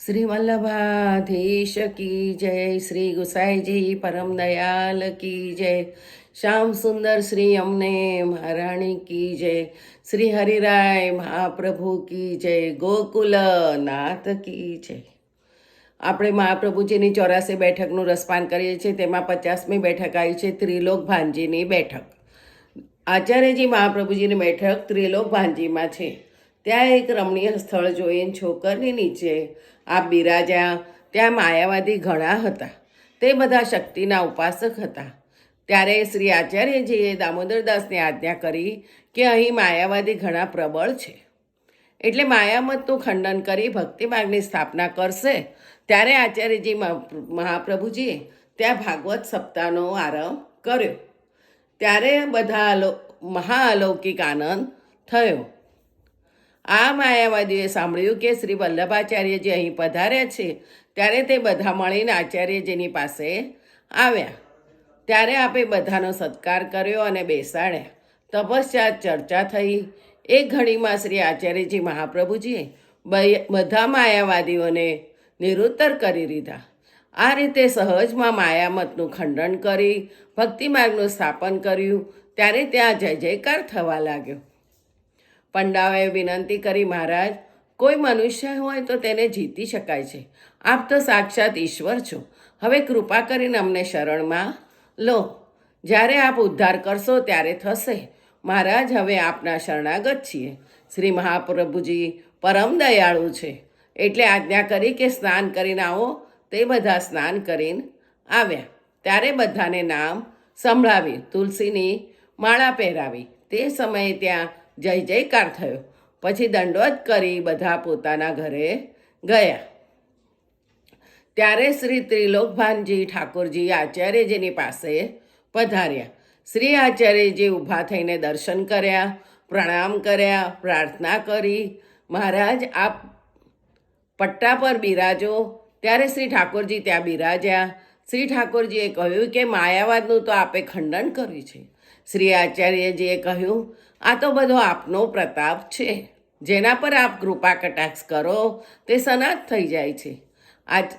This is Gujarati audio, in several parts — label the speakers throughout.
Speaker 1: શ્રી વલ્લભાધીશ કી જય, શ્રી ગુસાઈજી પરમ દયાલ કી જય, શ્યામ સુંદર શ્રી અમને મહારાણી કી જય, શ્રી હરિરાય મહાપ્રભુ કી જય, ગોકુલ નાથ કી જય. આપણે મહાપ્રભુજીની 84 બેઠકનું રસપાન કરીએ છીએ. તેમાં 50મી બેઠક આવી છે ત્રિલોક ભાનજીની બેઠક. આચાર્યજી મહાપ્રભુજીની બેઠક ત્રિલોક ભાનજીમાં છે. ત્યાં એક રમણીય સ્થળ જોઈને છોકરની નીચે આપ બિરાજ્યા. ત્યાં માયાવાદી ઘણા હતા. તે બધા શક્તિના ઉપાસક હતા. ત્યારે શ્રી આચાર્યજીએ દામોદરદાસને આજ્ઞા કરી કે અહીં માયાવાદી ઘણા પ્રબળ છે, એટલે માયામતનું ખંડન કરી ભક્તિ માર્ગની સ્થાપના કરશે. ત્યારે આચાર્યજી મહાપ્રભુજીએ ત્યાં ભાગવત સપ્તાહનો આરંભ કર્યો. ત્યારે બધા મહાઅલૌકિક આનંદ થયો. આ માયાવાદીએ સાંભળ્યું કે શ્રી વલ્લભાચાર્યજી અહીં પધાર્યા છે. ત્યારે તે બધા મળીને આચાર્યજીની પાસે આવ્યા. ત્યારે આપે બધાનો સત્કાર કર્યો અને બેસાડ્યા. તપશ્ચાત ચર્ચા થઈ. એક ઘડીમાં શ્રી આચાર્યજી મહાપ્રભુજીએ બધા માયાવાદીઓને નિરુત્તર કરી દીધા. આ રીતે સહજમાં માયામતનું ખંડન કરી ભક્તિ માર્ગનું સ્થાપન કર્યું. ત્યારે ત્યાં જય જયકાર થવા લાગ્યો. પંડાઓએ વિનંતી કરી, મહારાજ, કોઈ મનુષ્ય હોય તો તેને જીતી શકાય છે. આપ તો સાક્ષાત ઈશ્વર છો. હવે કૃપા કરીને અમને શરણમાં લો. જ્યારે આપ ઉદ્ધાર કરશો ત્યારે થશે. મહારાજ, હવે આપના શરણાગત છીએ. શ્રી મહાપ્રભુજી પરમ દયાળુ છે, એટલે આજ્ઞા કરી કે સ્નાન કરીને આવો. તે બધા સ્નાન કરીને આવ્યા. ત્યારે બધાને નામ સંભળાવી તુલસીની માળા પહેરાવી. તે સમયે ત્યાં જય જયકાર થયો. પછી દંડવત કરી બધા પોતાના ઘરે ગયા. ત્યારે શ્રી ત્રિલોકભાનજી ઠાકોરજી આચાર્યજીની પાસે પધાર્યા. શ્રી આચાર્યજી ઊભા થઈને દર્શન કર્યા, પ્રણામ કર્યા, પ્રાર્થના કરી, મહારાજ આપ પટ્ટા પર બિરાજો. ત્યારે શ્રી ઠાકોરજી ત્યાં બિરાજ્યા. શ્રી ઠાકોરજીએ કહ્યું કે માયાવાદનું તો આપે ખંડન કર્યું છે. શ્રી આચાર્યજીએ કહ્યું, આ તો બધો આપનો પ્રતાપ છે. જેના પર આપ કૃપા કટાક્ષ કરો તે સનાત થઈ જાય છે.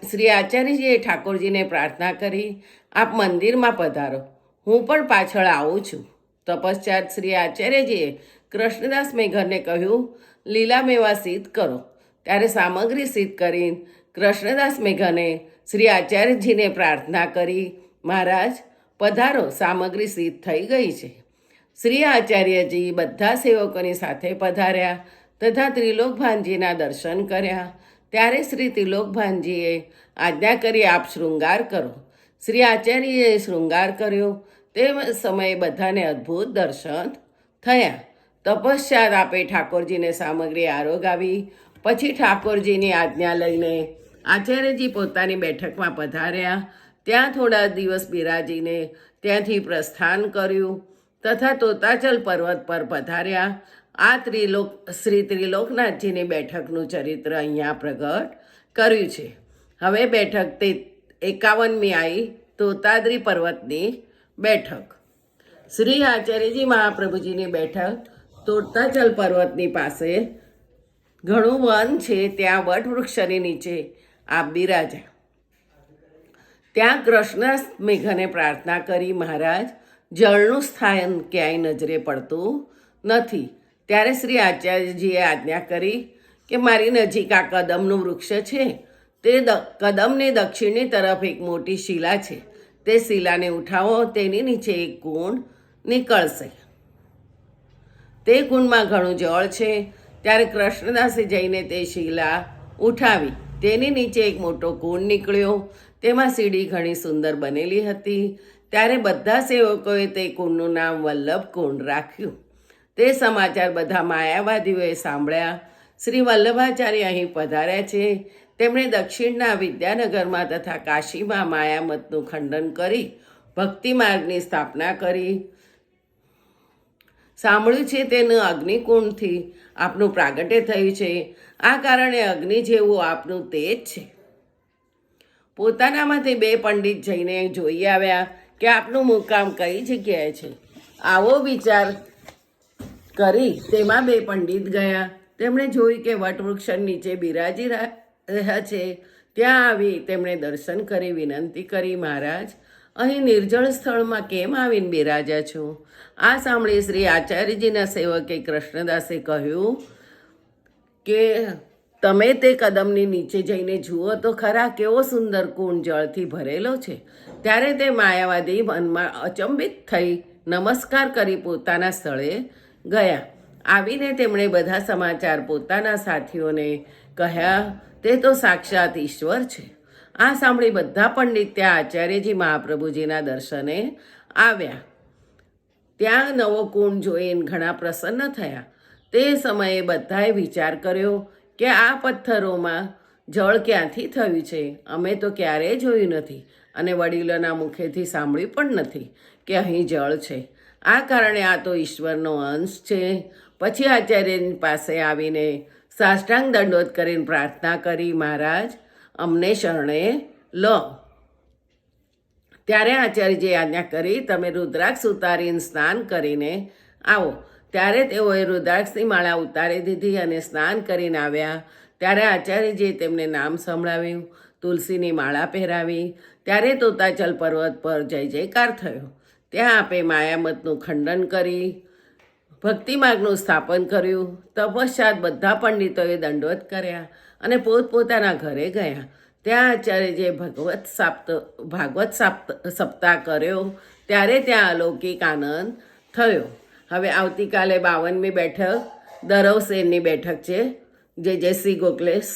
Speaker 1: શ્રી આચાર્યજીએ ઠાકોરજીને પ્રાર્થના કરી, આપ મંદિરમાં પધારો, હું પણ પાછળ આવું છું. તપશ્ચાત શ્રી આચાર્યજીએ કૃષ્ણદાસ મેઘરને કહ્યું, લીલા મેવા સિદ્ધ કરો. ત્યારે સામગ્રી સિદ્ધ કરીને કૃષ્ણદાસ મેઘને શ્રી આચાર્યજીને પ્રાર્થના કરી, મહારાજ પધારો, સામગ્રી સિદ્ધ થઈ ગઈ છે. શ્રી આચાર્યજી બધા સેવકોની સાથે પધાર્યા તથા ત્રિલોકભાનજીના દર્શન કર્યા. ત્યારે શ્રી ત્રિલોકભાનજીએ આજ્ઞા કરી, આપ શૃંગાર કરો. શ્રી આચાર્યએ શૃંગાર કર્યો. તે સમયે બધાને અદ્ભુત દર્શન થયા. તપશ્ચાત આપે ઠાકોરજીને સામગ્રી આરોગાવી. પછી ઠાકોરજીની આજ્ઞા લઈને આચાર્યજી પોતાની બેઠકમાં પધાર્યા. ત્યાં થોડા દિવસ બિરાજીને ત્યાંથી પ્રસ્થાન કર્યું તથા તોતાચલ પર્વત પર પધાર્યા. આ શ્રી ત્રિલોકનાથજીની બેઠકનું ચરિત્ર અહીંયા પ્રગટ કર્યું છે. હવે બેઠક તે 51મી આવી તોતાદ્રી પર્વતની બેઠક. શ્રી આચાર્યજી મહાપ્રભુજીની બેઠક તોતાચલ પર્વતની પાસે ઘણું વન છે. ત્યાં વટવૃક્ષની નીચે આપ બિરાજ્યા. ત્યાં કૃષ્ણ મેઘને પ્રાર્થના કરી, મહારાજ જળનું સ્થાન ક્યાંય નજરે પડતું નથી. ત્યારે શ્રી આચાર્યજીએ આજ્ઞા કરી કે મારી નજીક આ કદમનું વૃક્ષ છે. તે કદમની દક્ષિણની તરફ એક મોટી શિલા છે. તે શિલાને ઉઠાવો. તેની નીચે એક કુંડ નીકળશે. તે કુંડમાં ઘણું જળ છે. ત્યારે કૃષ્ણદાસે જઈને તે શિલા ઉઠાવી. તેની નીચે એક મોટો કુંડ નીકળ્યો. તેમાં સીડી ઘણી સુંદર બનેલી હતી. ત્યારે બધા સેવકોએ તે કુંડનું નામ વલ્લભ કુંડ રાખ્યું. તે સમાચાર બધા માયાવાદીઓએ સાંભળ્યા. શ્રી વલ્લભાચાર્ય અહીં પધાર્યા છે. તેમણે દક્ષિણના વિદ્યાનગરમાં તથા કાશીમાં માયામતનું ખંડન કરી ભક્તિ માર્ગની સ્થાપના કરી. સાંભળ્યું છે તેનું અગ્નિકુંડથી આપનું પ્રાગટ્ય થયું છે. આ કારણે અગ્નિ જેવું આપનું તેજ છે. પોતાનામાંથી 2 પંડિત જઈને જોઈ આવ્યા કે આપનું મુકામ કઈ જગ્યાએ છે. આવો વિચાર કરી તેમાં 2 પંડિત ગયા. તેમણે જોયું કે વટવૃક્ષ નીચે બિરાજી રહ્યા છે ત્યાં આવી તેમણે દર્શન કરી વિનંતી કરી, મહારાજ અહીં નિર્જળ સ્થળમાં કેમ આવીને બિરાજ્યા છો? આ સાંભળી શ્રી આચાર્યજીના સેવકે કૃષ્ણદાસે કહ્યું કે તમે તે કદમની નીચે જઈને જુઓ તો ખરા, કેવો સુંદર કુંડ જળથી ભરેલો છે. ત્યારે તે માયાવાદી મનમાં અચંબિત થઈ નમસ્કાર કરી પોતાના સ્થળે ગયા. આવીને તેમણે બધા સમાચાર પોતાના સાથીઓને કહ્યા. તે તો સાક્ષાત ઈશ્વર છે. આ સાંભળી બધા પંડિત ત્યાં આચાર્યજી મહાપ્રભુજીના દર્શને આવ્યા. ત્યાં નવો કુંડ જોઈને ઘણા પ્રસન્ન થયા. તે સમયે બધાએ વિચાર કર્યો કે આ પથ્થરોમાં જળ ક્યાંથી થયું છે? અમે તો ક્યારેય જોયું નથી અને વડીલોના મુખેથી સાંભળ્યું પણ નથી કે અહીં જળ છે. આ કારણે આ તો ઈશ્વરનો અંશ છે. પછી આચાર્યની પાસે આવીને સાષ્ટાંગ દંડોત કરીને પ્રાર્થના કરી, મહારાજ અમને શરણે લો. ત્યારે આચાર્યજીએ આજ્ઞા કરી, તમે રુદ્રાક્ષ ઉતારીને સ્નાન કરીને આવો. ત્યારે તેઓએ રુદ્રાક્ષની માળા ઉતારી દીધી અને સ્નાન કરીને આવ્યા. ત્યારે આચાર્યજીએ તેમને નામ સંભળાવ્યું, તુલસીની માળા પહેરાવી. ત્યારે તોતાચલ પર્વત પર જય જયકાર થયો. ત્યાં આપે માયામતનું ખંડન કરી ભક્તિ માર્ગનું સ્થાપન કર્યું. તપશ્ચાત બધા પંડિતોએ દંડવત કર્યા અને પોતપોતાના ઘરે ગયા. ત્યાં આચાર્યજીએ ભાગવત સપ્તાહ કર્યો. ત્યારે ત્યાં અલૌકિક આનંદ થયો. હવે આવતીકાલે 52મી બેઠક દરવ સેનની બેઠક છે. જય શ્રી ગોખલેશ.